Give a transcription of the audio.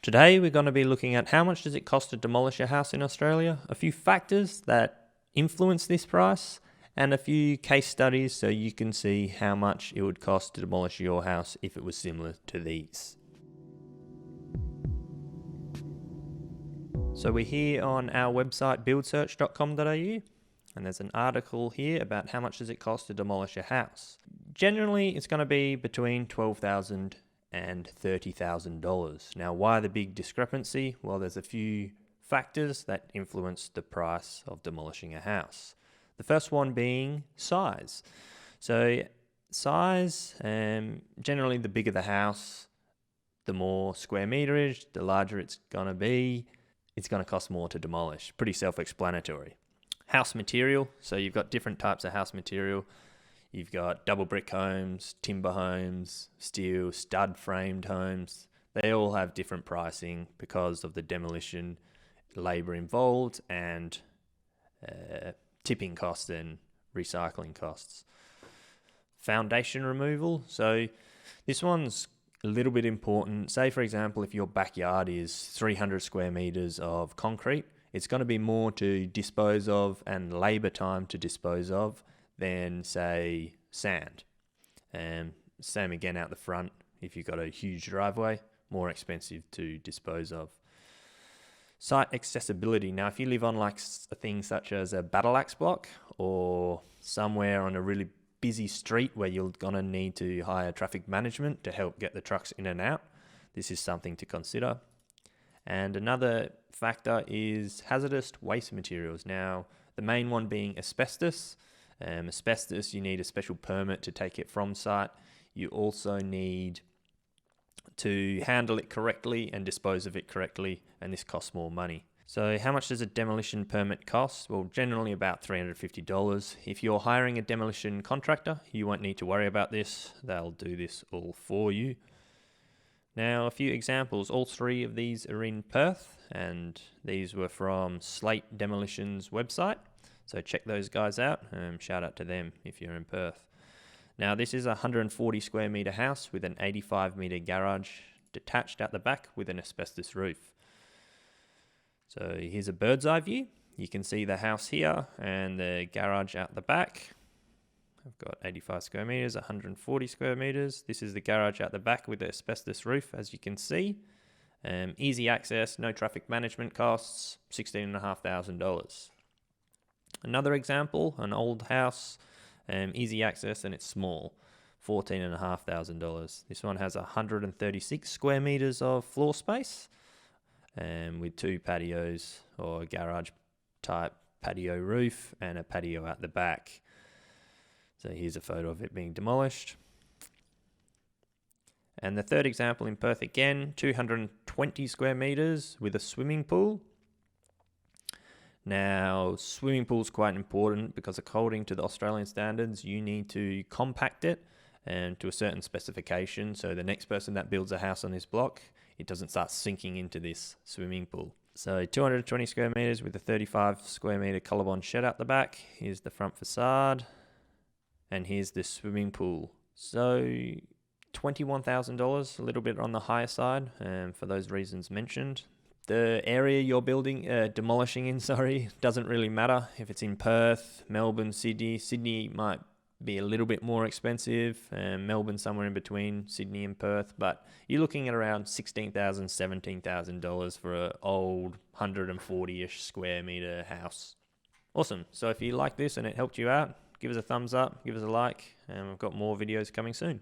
Today we're going to be looking at how much does it cost to demolish a house in Australia, a few factors that influence this price, and a few case studies so you can see how much it would cost to demolish your house if it was similar to these. So we're here on our website buildsearch.com.au, and there's an article here about how much does it cost to demolish a house. Generally it's going to be between $12,000 and $30,000. Now, why the big discrepancy? Well, there's a few factors that influence the price of demolishing a house. The first one being size. So size, generally the bigger the house, the more square meterage, the larger it's going to be, it's going to cost more to demolish. Pretty self-explanatory. House material, so you've got different types of house material. You've got double brick homes, timber homes, steel, stud framed homes. They all have different pricing because of the demolition labour involved and tipping costs and recycling costs. Foundation removal. So this one's a little bit important. Say, for example, if your backyard is 300 square metres of concrete, it's going to be more to dispose of and labour time to dispose of than, say, sand. Same again out the front. If you've got a huge driveway, more expensive to dispose of. Site accessibility. Now, if you live on like a thing such as a battle axe block or somewhere on a really busy street where you're going to need to hire traffic management to help get the trucks in and out, this is something to consider. And another factor is hazardous waste materials. Now, the main one being asbestos. Asbestos, you need a special permit to take it from site. You also need to handle it correctly and dispose of it correctly, and this costs more money. So how much does a demolition permit cost? Well, generally about $350. If you're hiring a demolition contractor, you won't need to worry about this. They'll do this all for you. Now, a few examples. All three of these are in Perth, and these were from Slate Demolition's website. So check those guys out. Shout out to them if you're in Perth. Now, this is a 140 square metre house with an 85 metre garage detached at the back with an asbestos roof. So here's a bird's eye view. You can see the house here and the garage out the back. I've got 85 square metres, 140 square metres. This is the garage out the back with the asbestos roof, as you can see. Easy access, no traffic management costs, $16,500. Another example, an old house, easy access, and it's small, $14,500. This one has 136 square metres of floor space with two patios or a garage type patio roof and a patio at the back. So here's a photo of it being demolished. And the third example in Perth again, 220 square metres with a swimming pool. Now, swimming pool is quite important because according to the Australian standards, you need to compact it and to a certain specification. So the next person that builds a house on this block, it doesn't start sinking into this swimming pool. So 220 square metres with a 35 square metre colorbond shed out the back. Here's the front facade. And here's the swimming pool. So $21,000, a little bit on the higher side, for those reasons mentioned. The area you're building, demolishing in, doesn't really matter. If it's in Perth, Melbourne, Sydney. Sydney might be a little bit more expensive, Melbourne somewhere in between Sydney and Perth, but you're looking at around $16,000, $17,000 for an old 140-ish square metre house. Awesome. So if you like this and it helped you out, give us a thumbs up, give us a like, and we've got more videos coming soon.